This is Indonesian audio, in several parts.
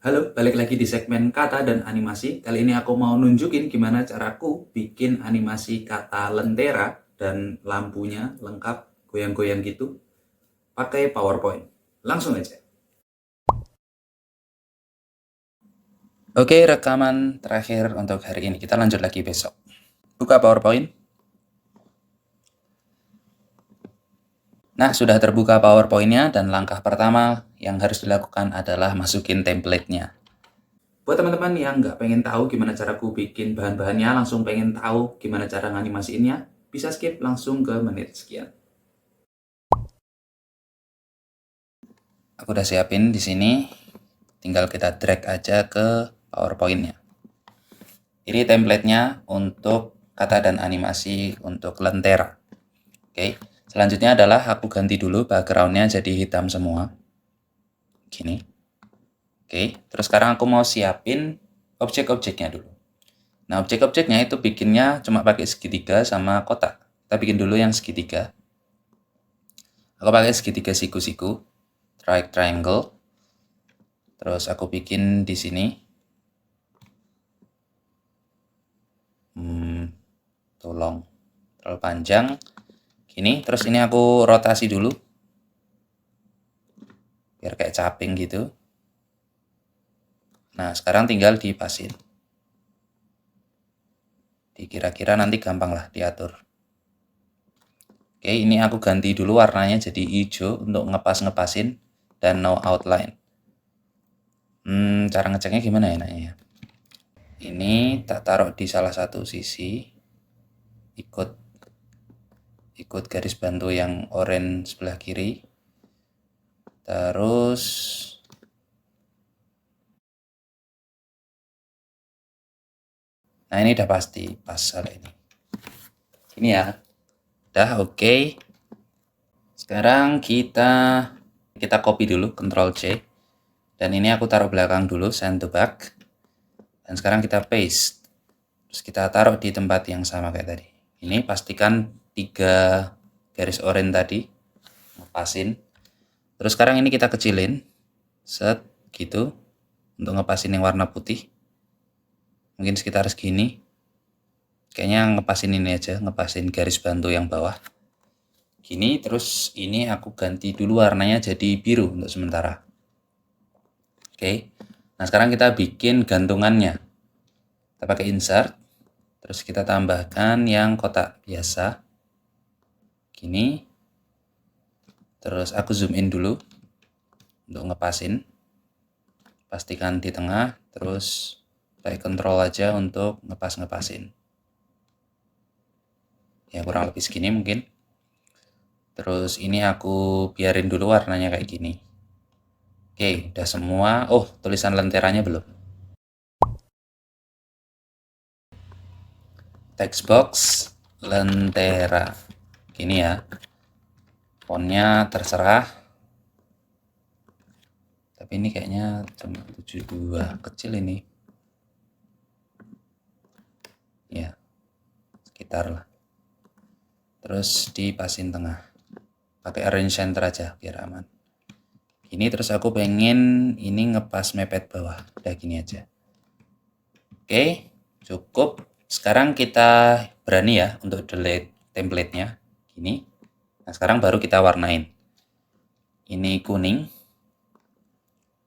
Halo, balik lagi di segmen kata dan animasi. Kali ini aku mau nunjukin gimana caraku bikin animasi kata lentera dan lampunya lengkap goyang-goyang gitu pakai PowerPoint. Langsung aja. Oke, rekaman terakhir untuk hari ini. Kita lanjut lagi besok. Buka PowerPoint. Nah, sudah terbuka PowerPoint-nya dan langkah pertama yang harus dilakukan adalah masukin template-nya. Buat teman-teman yang nggak pengen tahu gimana caraku bikin bahan-bahannya, langsung pengen tahu gimana cara nganimasiinnya, bisa skip langsung ke menit sekian. Aku udah siapin di sini, tinggal kita drag aja ke PowerPoint-nya. Ini template-nya untuk kata dan animasi untuk lentera. Oke, selanjutnya adalah aku ganti dulu background-nya jadi hitam semua. Gini. Oke, terus sekarang aku mau siapin objek-objeknya dulu. Nah, objek-objeknya itu bikinnya cuma pakai segitiga sama kotak. Kita bikin dulu yang segitiga. Aku pakai segitiga siku-siku, triangle. Terus aku bikin di sini. Tolong. Terlalu panjang. Gini, terus ini aku rotasi dulu. Biar kayak caping gitu. Nah, sekarang tinggal dipasin. Dikira-kira nanti gampang lah diatur. Oke, ini aku ganti dulu warnanya jadi hijau untuk ngepas-ngepasin dan no outline. Cara ngeceknya gimana ya enaknya ya? Ini tak taruh di salah satu sisi, ikut garis bantu yang oranye sebelah kiri. Terus nah ini udah pasti pas hal ini. Ini ya. Udah oke. Sekarang kita copy dulu, Ctrl C. Dan ini aku taruh belakang dulu, send to back. Dan sekarang kita paste. Terus kita taruh di tempat yang sama kayak tadi. Ini pastikan 3 garis oranye tadi. Ngepasin. Terus sekarang ini kita kecilin. Set, gitu. Untuk ngepasin yang warna putih. Mungkin sekitar segini. Kayaknya ngepasin ini aja, ngepasin garis bantu yang bawah. Gini, terus ini aku ganti dulu warnanya jadi biru untuk sementara. Oke, nah sekarang kita bikin gantungannya. Kita pakai insert, terus kita tambahkan yang kotak biasa. Gini, terus aku zoom in dulu untuk ngepasin. Pastikan di tengah, terus pakai Ctrl aja untuk ngepasin. Ya kurang lebih segini mungkin. Terus ini aku biarin dulu warnanya kayak gini. Oke, udah semua. Oh, tulisan lenteranya belum. Text box lentera. Gini ya. Fontnya terserah. Tapi ini kayaknya cuma 72, kecil ini. Ya, sekitar lah. Terus dipasin tengah. Pakai arrange center aja biar aman. Ini terus aku pengen ini ngepas mepet bawah. Udah gini aja. Oke, cukup. Sekarang kita berani ya untuk delete template-nya. Gini. Nah, sekarang baru kita warnain. Ini kuning.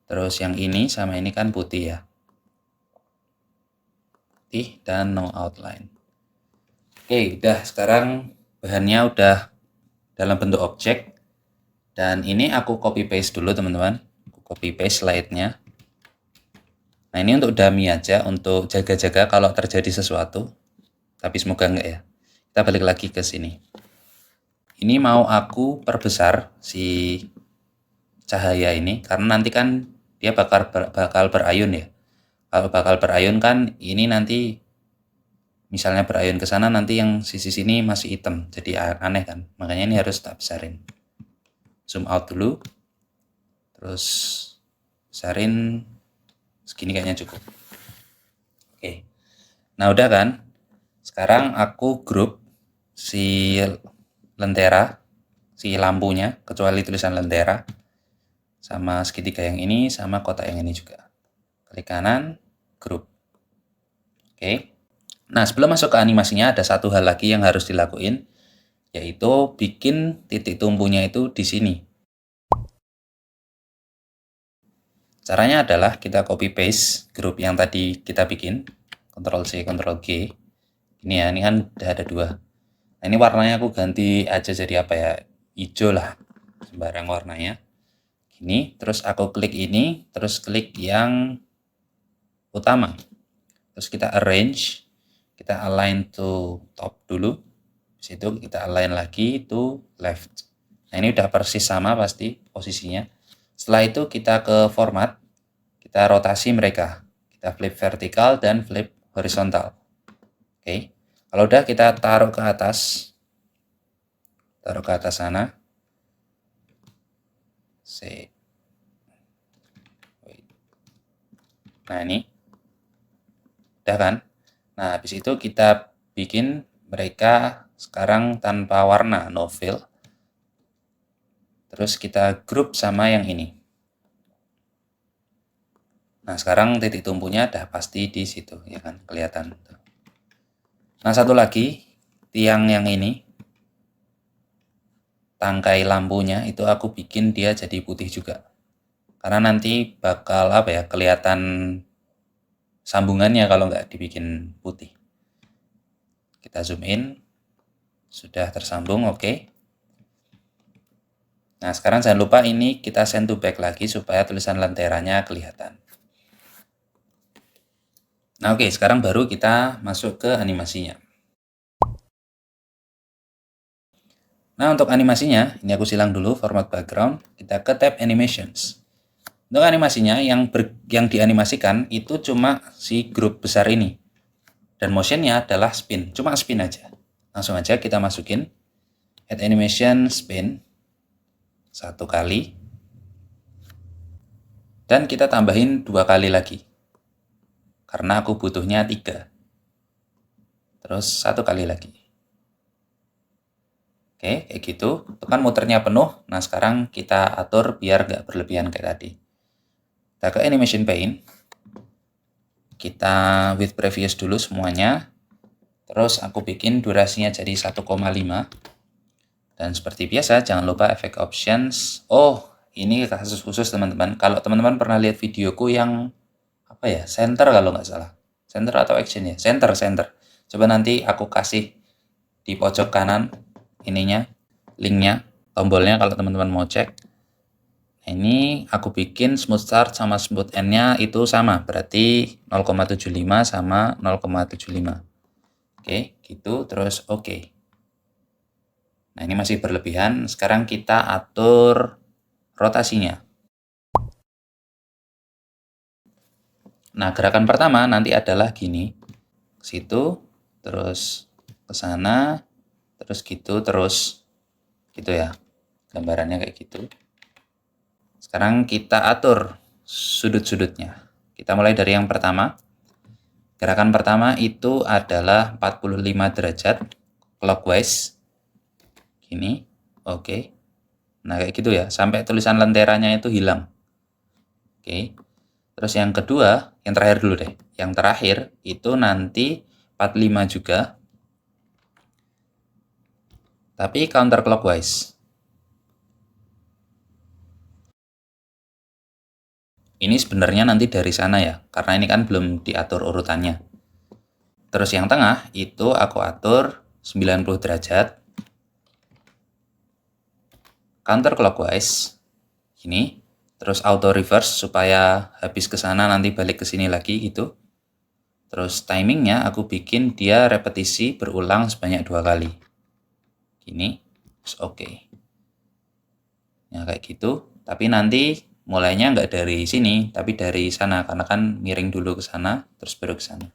Terus yang ini sama ini kan putih ya. Putih dan no outline. Oke, udah sekarang bahannya udah dalam bentuk objek. Dan ini aku copy paste dulu teman-teman. Aku copy paste slide-nya. Nah, ini untuk dummy aja, untuk jaga-jaga kalau terjadi sesuatu. Tapi semoga enggak ya. Kita balik lagi ke sini. Ini mau aku perbesar si cahaya ini, karena nanti kan dia bakal berayun ya. Kalau bakal berayun kan ini nanti misalnya berayun ke sana, nanti yang sisi sini masih hitam. Jadi aneh kan. Makanya ini harus tak besarin. Zoom out dulu. Terus besarin segini kayaknya cukup. Oke. Nah, udah kan? Sekarang aku grup si lentera, si lampunya, kecuali tulisan lentera, sama segitiga yang ini, sama kotak yang ini juga. klik kanan, group. Oke. Nah, sebelum masuk ke animasinya ada satu hal lagi yang harus dilakuin, yaitu bikin titik tumpunya itu di sini. Caranya adalah kita copy paste grup yang tadi kita bikin, Ctrl C, Ctrl G. Ini ya, ini kan udah ada 2. Nah, ini warnanya aku ganti aja jadi apa ya? Hijau lah, sembarang warnanya. Ini, terus aku klik ini, terus klik yang utama. Terus kita arrange, kita align to top dulu. Habis itu kita align lagi to left. Nah, ini udah persis sama pasti posisinya. Setelah itu kita ke format, kita rotasi mereka. Kita flip vertikal dan flip horizontal. Oke. Kalau udah kita taruh ke atas. Taruh ke atas sana. Nah, ini. Udah kan? Nah, habis itu kita bikin mereka sekarang tanpa warna, no fill. Terus kita grup sama yang ini. Nah, sekarang titik tumpunya udah pasti di situ, ya kan? Kelihatan. Nah, satu lagi, tiang yang ini, tangkai lampunya itu aku bikin dia jadi putih juga. Karena nanti bakal apa ya, kelihatan sambungannya kalau nggak dibikin putih. Kita zoom in, sudah tersambung, oke. Nah, sekarang jangan lupa ini kita send to back lagi supaya tulisan lenteranya kelihatan. Nah, oke, sekarang baru kita masuk ke animasinya. Nah, untuk animasinya, ini aku silang dulu format background, kita ke tab animations. Untuk animasinya, yang dianimasikan itu cuma si grup besar ini. Dan motionnya adalah spin, cuma spin aja. Langsung aja kita masukin add animation spin 1 kali. Dan kita tambahin 2 kali lagi. Karena aku butuhnya 3. Terus 1 kali lagi. Oke, kayak gitu. Itu kan muternya penuh. Nah, sekarang kita atur biar nggak berlebihan kayak tadi. Kita ke animation pane. Kita with previous dulu semuanya. Terus aku bikin durasinya jadi 1,5. Dan seperti biasa, jangan lupa efek options. Oh, ini kasus khusus teman-teman. Kalau teman-teman pernah lihat videoku yang apa ya, center kalau nggak salah. Center atau action ya? Center. Coba nanti aku kasih di pojok kanan ininya, linknya, tombolnya kalau teman-teman mau cek. Nah, ini aku bikin smooth start sama smooth end-nya itu sama, berarti 0,75 sama 0,75. Oke, gitu, terus oke. Nah, ini masih berlebihan. Sekarang kita atur rotasinya. Nah, gerakan pertama nanti adalah gini. Situ, terus ke sana, terus gitu, terus gitu ya. Gambarannya kayak gitu. Sekarang kita atur sudut-sudutnya. Kita mulai dari yang pertama. Gerakan pertama itu adalah 45 derajat clockwise. Gini, oke. Nah, kayak gitu ya, sampai tulisan lenteranya itu hilang. Oke. Terus yang kedua, yang terakhir dulu deh. Yang terakhir itu nanti 45 juga. Tapi counterclockwise. Ini sebenarnya nanti dari sana ya, karena ini kan belum diatur urutannya. Terus yang tengah itu aku atur 90 derajat. Counterclockwise. Ini. Terus auto reverse supaya habis ke sana nanti balik ke sini lagi gitu. Terus timingnya aku bikin dia repetisi berulang sebanyak 2 kali. Gini. Terus oke. Ya kayak gitu. Tapi nanti mulainya nggak dari sini, tapi dari sana. Karena kan miring dulu ke sana, terus baru ke sana.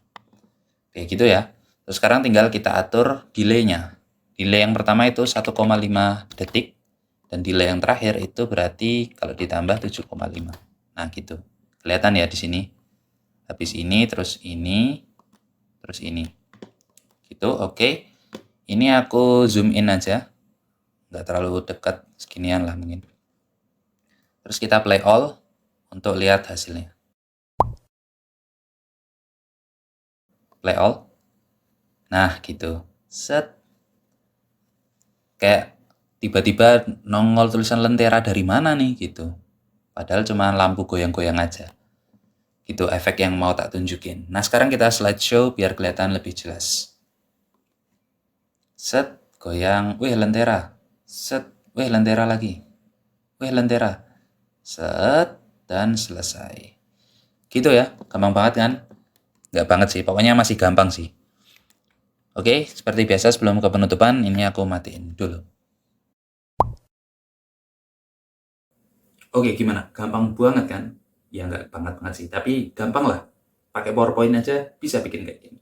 Kayak gitu ya. Terus sekarang tinggal kita atur delay-nya. Delay yang pertama itu 1,5 detik. Dan delay yang terakhir itu berarti kalau ditambah 7,5. Nah gitu. Kelihatan ya di sini. Habis ini, terus ini, terus ini. Gitu, oke. Ini aku zoom in aja. Nggak terlalu dekat, seginian lah mungkin. Terus kita play all untuk lihat hasilnya. play all. Nah, gitu. Set. Kayak tiba-tiba nongol tulisan lentera dari mana nih gitu. Padahal cuma lampu goyang-goyang aja. Gitu efek yang mau tak tunjukin. Nah, sekarang kita slideshow biar kelihatan lebih jelas. Set, goyang, wih lentera. Set, wih lentera lagi. Wih lentera. Set, dan selesai. Gitu ya, gampang banget kan? Nggak banget sih, pokoknya masih gampang sih. Oke, seperti biasa sebelum ke penutupan, ini aku matiin dulu. Oke, gimana? Gampang banget kan? Ya nggak banget sih, tapi gampang lah. Pakai PowerPoint aja bisa bikin kayak gini.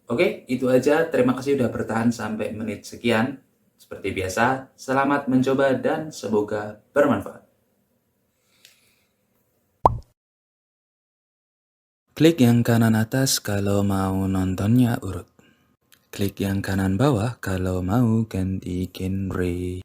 Oke, itu aja. Terima kasih udah bertahan sampai menit sekian. Seperti biasa, selamat mencoba dan semoga bermanfaat. Klik yang kanan atas kalau mau nontonnya urut. Klik yang kanan bawah kalau mau ganti genre.